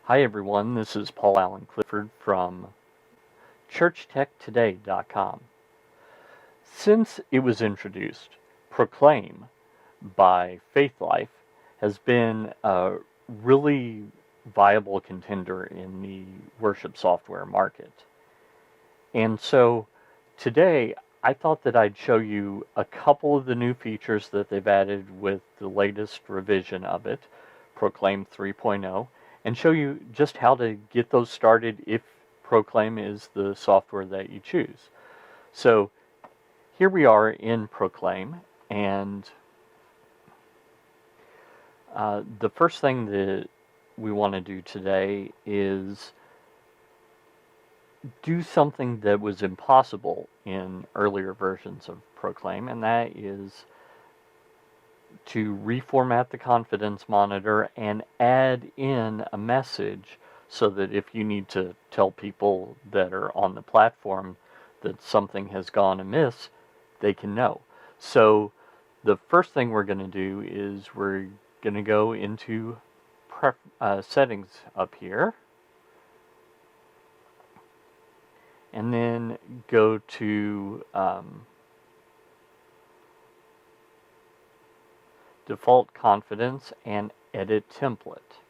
Hi everyone, this is Paul Allen Clifford from churchtechtoday.com. Since it was introduced, Proclaim by Faithlife has been a really viable contender in the worship software market. And so today I thought that I'd show you a couple of the new features that they've added with the latest revision of it, Proclaim 3.0, and show you just how to get those started if Proclaim is the software that you choose. So here we are in Proclaim, and the first thing that we want to do today is do something that was impossible in earlier versions of Proclaim, and that is to reformat the confidence monitor and add in a message so that if you need to tell people that are on the platform that something has gone amiss, they can know. So the first thing we're going to do is we're going to go into settings up here, and then go to default confidence and edit template.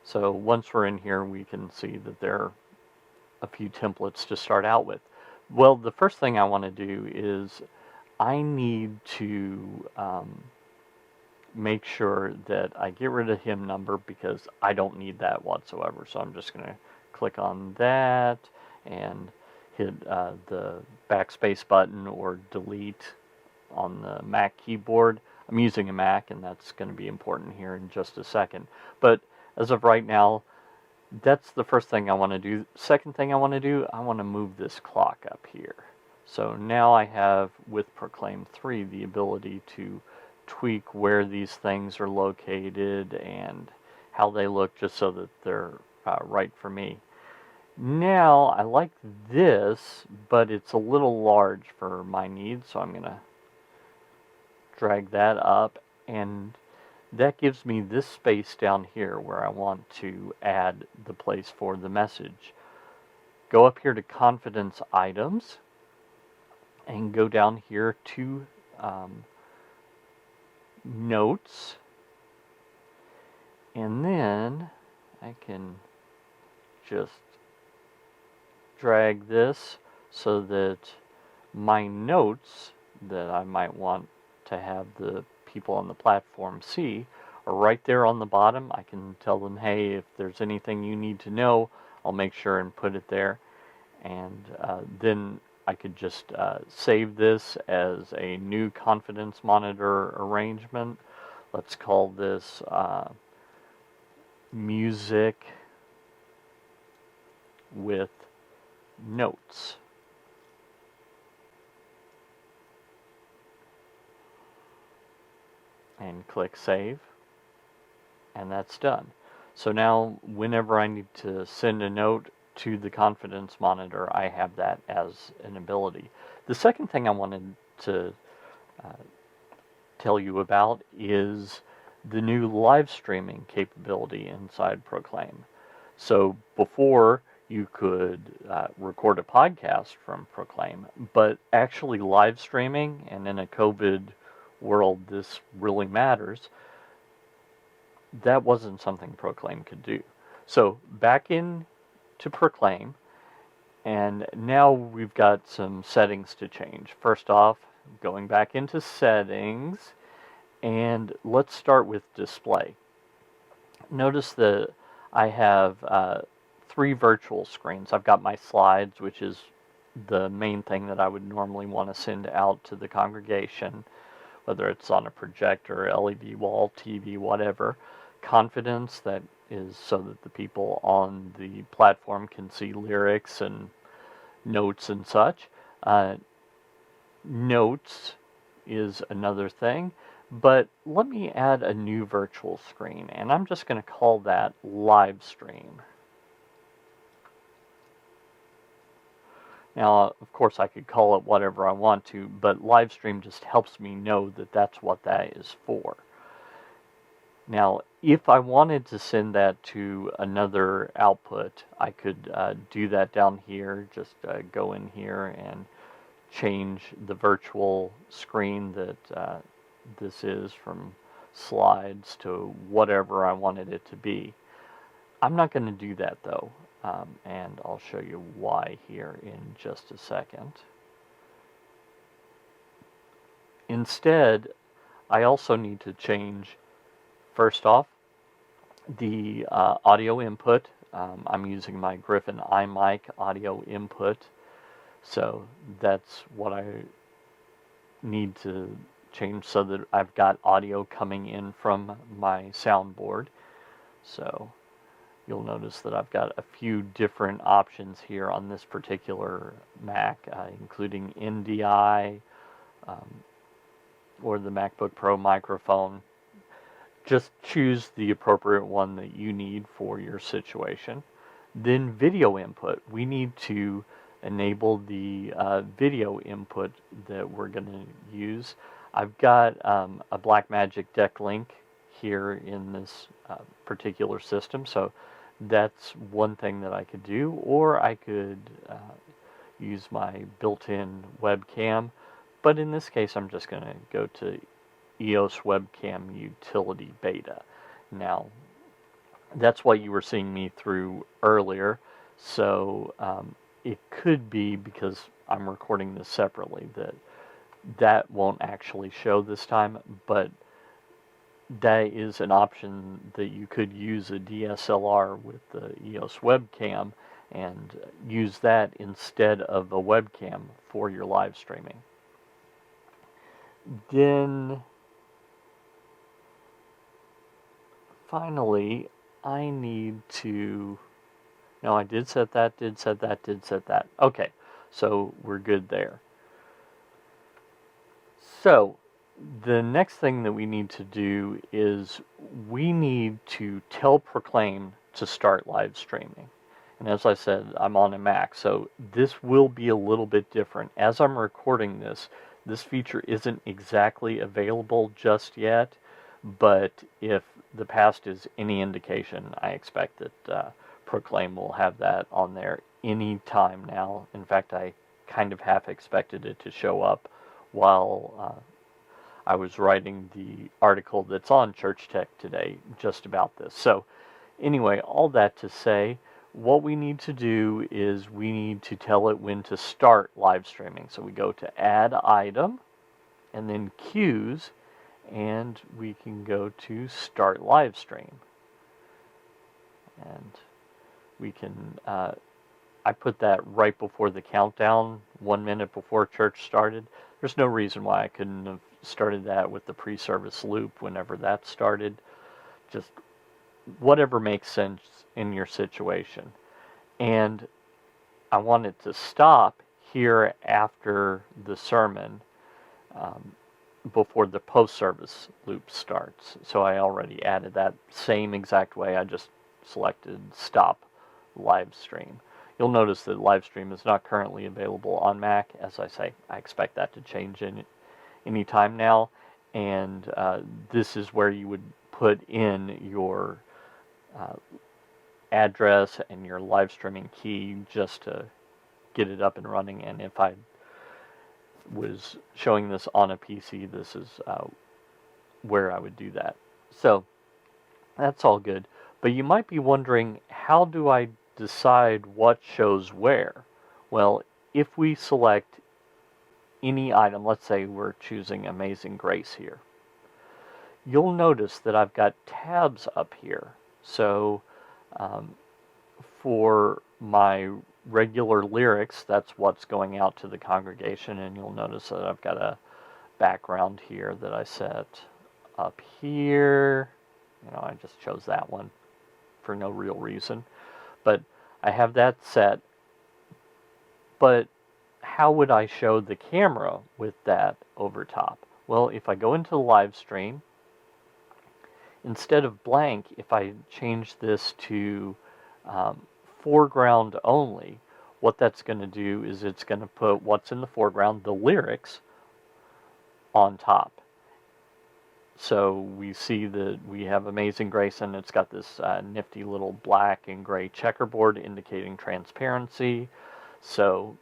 So once we're in here, we can see that there are a few templates to start out with. Well, the first thing I want to do is I need to make sure that I get rid of hymn number because I don't need that whatsoever. So I'm just going to click on that and hit the backspace button or delete on the Mac keyboard. I'm using a Mac, and that's going to be important here in just a second. But as of right now, that's the first thing I want to do. Second thing I want to do, I want to move this clock up here. So now I have, with Proclaim 3, the ability to tweak where these things are located and how they look just so that they're right for me. Now, I like this, but it's a little large for my needs, so I'm going to drag that up, and that gives me this space down here where I want to add the place for the message. Go up here to Confidence Items, and go down here to Notes, and then I can just drag this so that my notes that I might want to have the people on the platform see are right there on the bottom. I can tell them, hey, if there's anything you need to know, I'll make sure and put it there. And then I could just save this as a new confidence monitor arrangement. Let's call this music with notes. And click save, and that's done. So now whenever I need to send a note to the confidence monitor, I have that as an ability. The second thing I wanted to tell you about is the new live streaming capability inside Proclaim. So before, you could record a podcast from Proclaim, but actually live streaming, and in a COVID world this really matters, that wasn't something Proclaim could do. So back in to Proclaim, and now we've got some settings to change. First off, going back into settings, and let's start with display. Notice that I have 3 virtual screens. I've got my slides, which is the main thing that I would normally want to send out to the congregation, whether it's on a projector, LED wall, TV, whatever. Confidence, that is so that the people on the platform can see lyrics and notes and such. Notes is another thing, but let me add a new virtual screen, and I'm just going to call that live stream. Now, of course, I could call it whatever I want to, but live stream just helps me know that that's what that is for. Now, if I wanted to send that to another output, I could do that down here. Just go in here and change the virtual screen that this is from slides to whatever I wanted it to be. I'm not going to do that though, and I'll show you why here in just a second. Instead, I also need to change, first off, the audio input. I'm using my Griffin iMic audio input, so that's what I need to change so that I've got audio coming in from my soundboard. So you'll notice that I've got a few different options here on this particular Mac, including NDI or the MacBook Pro microphone. Just choose the appropriate one that you need for your situation. Then video input. We need to enable the video input that we're going to use. I've got a Blackmagic Deck Link here in this particular system, so that's one thing that I could do, or I could use my built-in webcam, but in this case I'm just going to go to EOS Webcam Utility Beta. Now, that's what you were seeing me through earlier, so it could be, because I'm recording this separately, that won't actually show this time, but that is an option that you could use a DSLR with the EOS webcam and use that instead of a webcam for your live streaming. Then finally, I need to, no, I did set that, did set that. Okay, so we're good there. So the next thing that we need to do is we need to tell Proclaim to start live streaming. And as I said, I'm on a Mac, so this will be a little bit different. As I'm recording this, this feature isn't exactly available just yet, but if the past is any indication, I expect that Proclaim will have that on there any time now. In fact, I kind of half expected it to show up while I was writing the article that's on Church Tech today just about this. So anyway, all that to say, what we need to do is we need to tell it when to start live streaming. So we go to Add Item, and then Queues, and we can go to Start Live Stream. And we can, I put that right before the countdown, 1 minute before church started. There's no reason why I couldn't have started that with the pre-service loop whenever that started. Just whatever makes sense in your situation. And I want it to stop here after the sermon, before the post-service loop starts. So I already added that same exact way. I just selected stop live stream. You'll notice that live stream is not currently available on Mac. As I say, I expect that to change in any time now, and this is where you would put in your address and your live streaming key just to get it up and running. And if I was showing this on a PC, this is where I would do that. So that's all good. But you might be wondering, how do I decide what shows where? Well, if we select any item, let's say we're choosing Amazing Grace here, you'll notice that I've got tabs up here. So for my regular lyrics, that's what's going out to the congregation, and you'll notice that I've got a background here that I set up here. You know, I just chose that one for no real reason, but I have that set. But how would I show the camera with that over top? Well, if I go into the live stream, instead of blank, if I change this to foreground only, what that's going to do is it's going to put what's in the foreground, the lyrics, on top. So we see that we have Amazing Grace, and it's got this nifty little black and gray checkerboard indicating transparency. So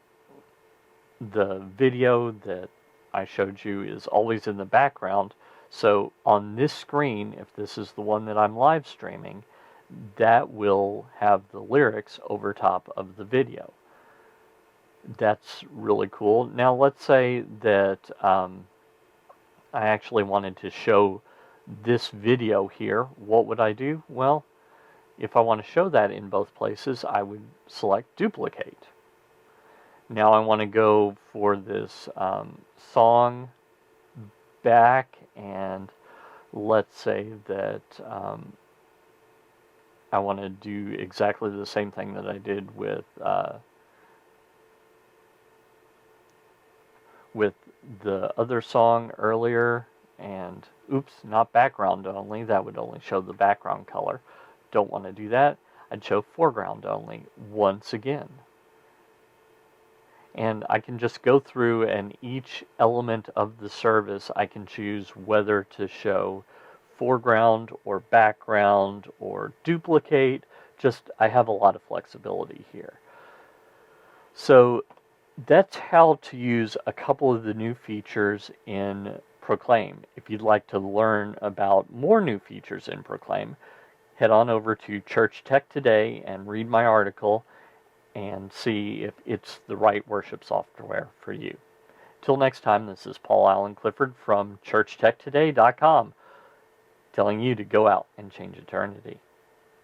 the video that I showed you is always in the background. So on this screen, if this is the one that I'm live streaming, that will have the lyrics over top of the video. That's really cool. Now let's say that I actually wanted to show this video here. What would I do? Well, if I want to show that in both places, I would select duplicate. Now I want to go for this song back, and let's say that I want to do exactly the same thing that I did with the other song earlier, and oops, not background only, that would only show the background color. Don't want to do that. I'd show foreground only once again. And I can just go through, and each element of the service I can choose whether to show foreground or background or duplicate. Just, I have a lot of flexibility here. So that's how to use a couple of the new features in Proclaim. If you'd like to learn about more new features in Proclaim, head on over to Church Tech Today and read my article and see if it's the right worship software for you. Till next time, this is Paul Allen Clifford from ChurchTechToday.com, telling you to go out and change eternity.